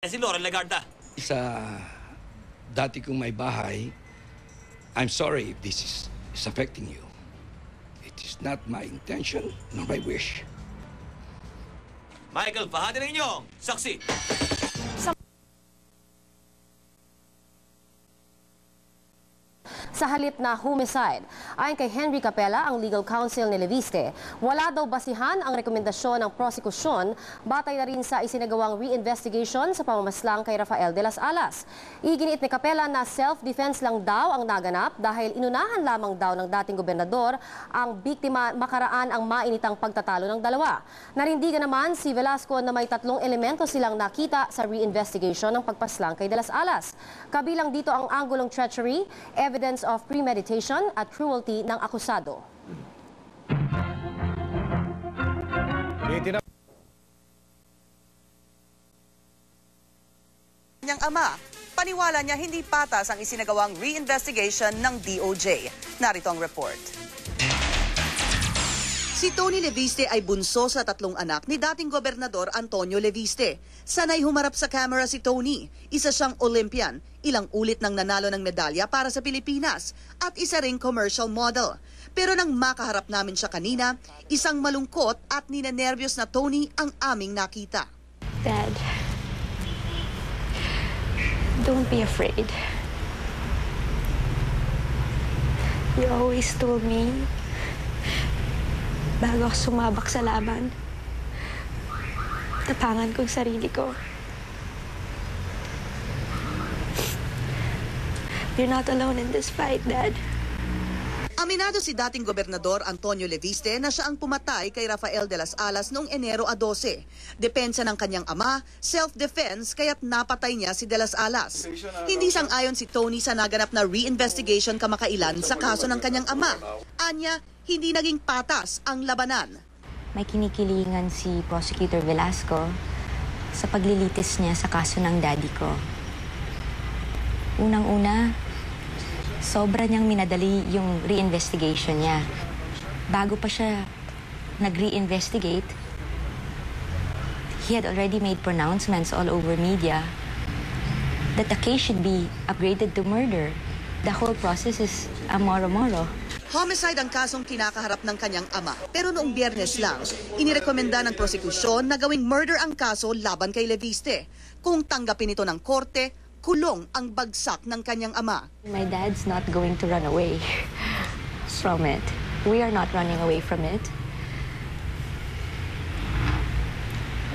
Si Lauren Legarda. Sa dati kong may bahay, I'm sorry if this is affecting you. It is not my intention nor my wish. Michael, pahati ng inyong saksi. Sa halip na homicide, ayon kay Henry Capella, ang legal counsel ni Leviste, wala daw basihan ang rekomendasyon ng prosekusyon batay na rin sa isinagawang reinvestigation sa pamamaslang kay Rafael de las Alas. Iginiit ni Capella na self-defense lang daw ang naganap dahil inunahan lamang daw ng dating gobernador ang biktima makaraan ang mainitang pagtatalo ng dalawa. Narindigan naman si Velasco na may 3 elemento silang nakita sa reinvestigation ng pagpaslang kay de las Alas. Kabilang dito ang anggulong treachery, evidence of premeditation at cruelty ng akusado. Niyang ama, paniwala niya hindi patas ang isinagawang reinvestigation ng DOJ. Narito ang report. Si Tony Leviste ay bunso sa 3 anak ni dating gobernador Antonio Leviste. Sanay humarap sa camera si Tony. Isa siyang Olympian, ilang ulit nang nanalo ng medalya para sa Pilipinas at isa ring commercial model. Pero nang makaharap namin siya kanina, isang malungkot at ninenervyos na Tony ang aming nakita. Dad, don't be afraid. You always told me bago ako sumabak sa laban, tapangan ko yung sarili ko. You're not alone in this fight, Dad. Aminado si dating gobernador Antonio Leviste na siya ang pumatay kay Rafael de las Alas noong Enero 12. Depensa ng kanyang ama, self-defense kaya't napatay niya si de las Alas. Hindi sang-ayon si Tony sa naganap na reinvestigation kamakailan sa kaso ng kanyang ama. Anya, hindi naging patas ang labanan. May kinikilingan si Prosecutor Velasco sa paglilitis niya sa kaso ng daddy ko. Unang-una, sobra niyang minadali yung reinvestigation niya. Bago pa siya nag-reinvestigate, he had already made pronouncements all over media that the case should be upgraded to murder. The whole process is a moro-moro. Homicide ang kasong kinakaharap ng kanyang ama. Pero noong Biyernes lang, inirekomenda ng prosekusyon na gawing murder ang kaso laban kay Leviste. Kung tanggapin ito ng korte, kulong ang bagsak ng kanyang ama. My dad's not going to run away from it. We are not running away from it.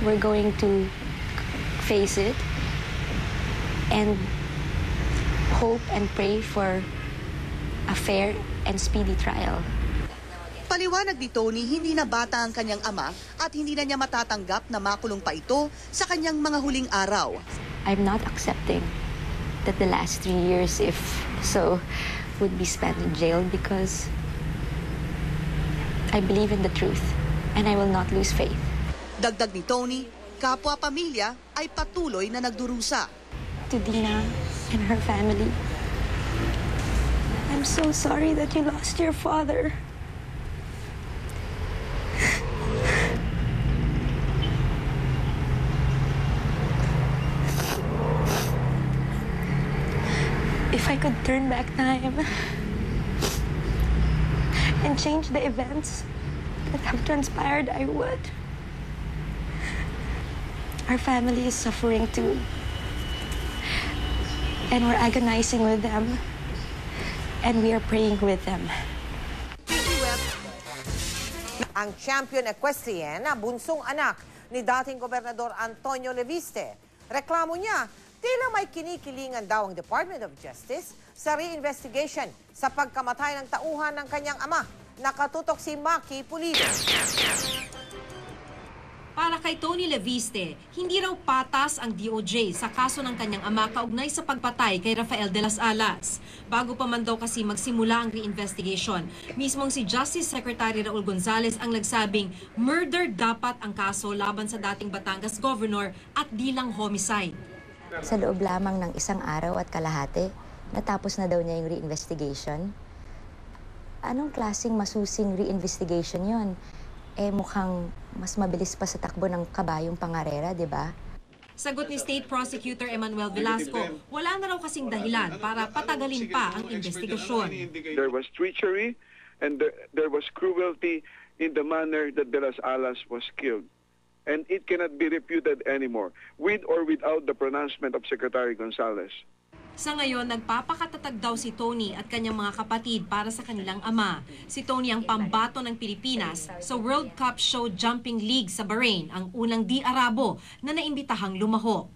We're going to face it and hope and pray for a fair and speedy trial. Paliwanag ni Tony, hindi na bata ang kanyang ama at hindi na niya matatanggap na makulong pa ito sa kanyang mga huling araw. I'm not accepting that the last 3 years, if so, would be spent in jail because I believe in the truth and I will not lose faith. Dagdag ni Tony, kapwa-pamilya ay patuloy na nagdurusa. To Dina and her family, I'm so sorry that you lost your father. If I could turn back time and change the events that have transpired, I would. Our family is suffering too. And we're agonizing with them. And we are praying with them. Ang champion equestrian na bunsong anak ni dating Gobernador Antonio Leviste. Reklamo niya, tila may kinikilingan daw ang Department of Justice sa reinvestigation sa pagkamatay ng tauhan ng kanyang ama. Nakatutok si Maki Pulido. Para kay Tony Leviste, hindi raw patas ang DOJ sa kaso ng kanyang ama kaugnay sa pagpatay kay Rafael de las Alas. Bago pa man daw kasi magsimula ang reinvestigation, mismong si Justice Secretary Raul Gonzales ang nagsabing murder dapat ang kaso laban sa dating Batangas Governor at di lang homicide. Sa loob lamang ng 1 araw at kalahati, natapos na daw niya yung reinvestigation. Anong klaseng masusing reinvestigation yon? Eh mukhang mas mabilis pa sa takbo ng kabayong pangarera, di ba? Sagot ni State Prosecutor Emmanuel Velasco, wala na raw kasing dahilan para patagalin pa ang investigasyon. There was treachery and there was cruelty in the manner that De Las Alas was killed. And it cannot be refuted anymore, with or without the pronouncement of Secretary Gonzales. Sa ngayon, nagpapakatatag daw si Tony at kanyang mga kapatid para sa kanilang ama. Si Tony ang pambato ng Pilipinas sa World Cup Show Jumping League sa Bahrain, ang unang di-Arabo na naimbitahang lumahok.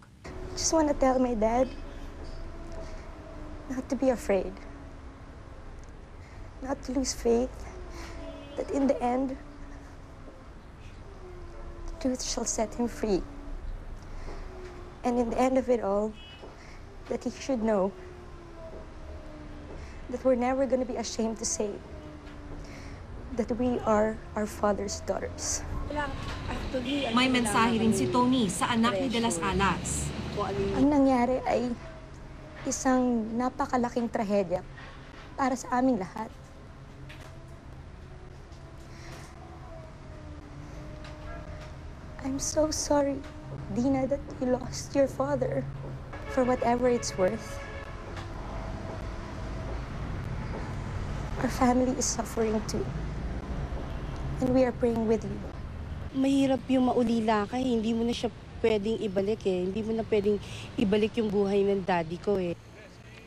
Just want to tell my dad not to be afraid, not to lose faith, that in the end, the truth shall set him free. And in the end of it all, that he should know that we're never going to be ashamed to say that we are our father's daughters. May mensahe rin si Tony sa anak ni De Las Alas. Ang nangyari ay isang napakalaking trahedya para sa aming lahat. I'm so sorry, Dina, that you lost your father. For whatever it's worth, our family is suffering too. And we are praying with you. Mahirap yung maulila ka, hindi mo na siya pwedeng ibalik Hindi mo na pwedeng ibalik yung buhay ng daddy ko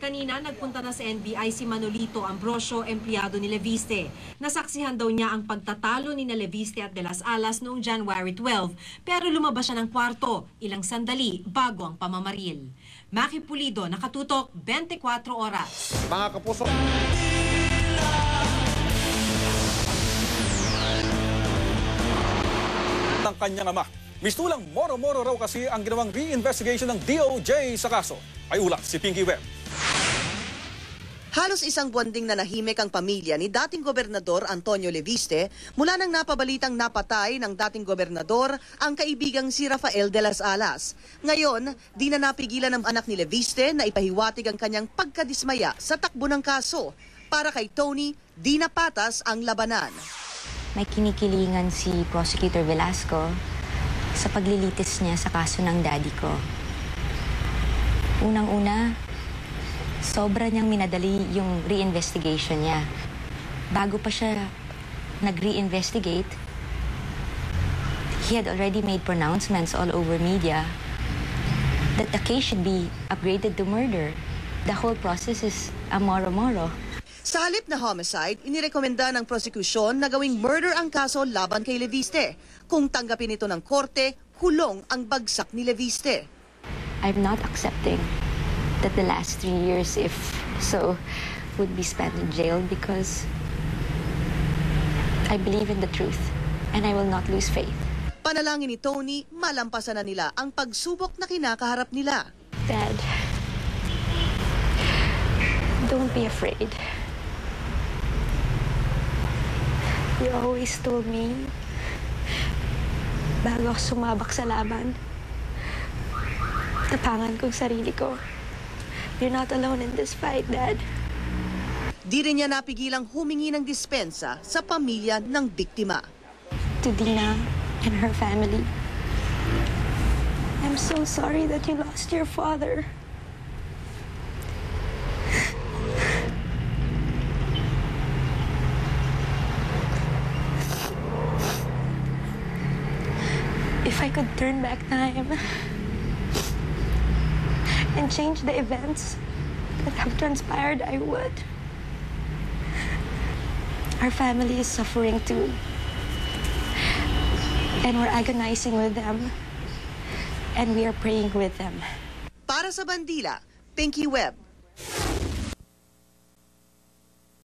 Kanina, nagpunta na sa NBI si Manolito Ambrosio, empleyado ni Leviste. Nasaksihan daw niya ang pagtatalo ni Leviste at De Las Alas noong January 12, pero lumabas siya ng kwarto ilang sandali bago ang pamamaril. Maki Pulido, Nakatutok, 24 Oras. Mga kapuso, ng kanyang ama. Mistulang moro-moro raw kasi ang ginawang re-investigation ng DOJ sa kaso. Ay ulat si Pinky Webb. Halos isang buwan ding nanahimik ang pamilya ni dating Gobernador Antonio Leviste mula nang napabalitang napatay ng dating gobernador ang kaibigang si Rafael de las Alas. Ngayon, di na napigilan ng anak ni Leviste na ipahiwatig ang kanyang pagkadismaya sa takbo ng kaso. Para kay Tony, di na patas ang labanan. May kinikilingan si Prosecutor Velasco sa paglilitis niya sa kaso ng daddy ko. Unang-una, sobra niyang minadali yung re-investigation niya. Bago pa siya nag-re-investigate, he had already made pronouncements all over media that the case should be upgraded to murder. The whole process is a moro-moro. Sa halip na homicide, inirekomenda ng prosekusyon na gawing murder ang kaso laban kay Leviste. Kung tanggapin ito ng korte, kulong ang bagsak ni Leviste. I'm not accepting that the last 3 years, if so, would be spent in jail because I believe in the truth and I will not lose faith. Panalangin ni Tony, malampasan na nila ang pagsubok na kinakaharap nila. Dad, don't be afraid. You always told me, bago ako sumabak sa laban, tapangan kong sarili ko. You're not alone in this fight, Dad. Di rin niya napigilang humingi ng dispensa sa pamilya ng biktima. To Dina and her family, I'm so sorry that you lost your father. If I could turn back time and change the events that have transpired, I would. Our family is suffering too. And we're agonizing with them. And we are praying with them. Para sa Bandila, Pinky Webb,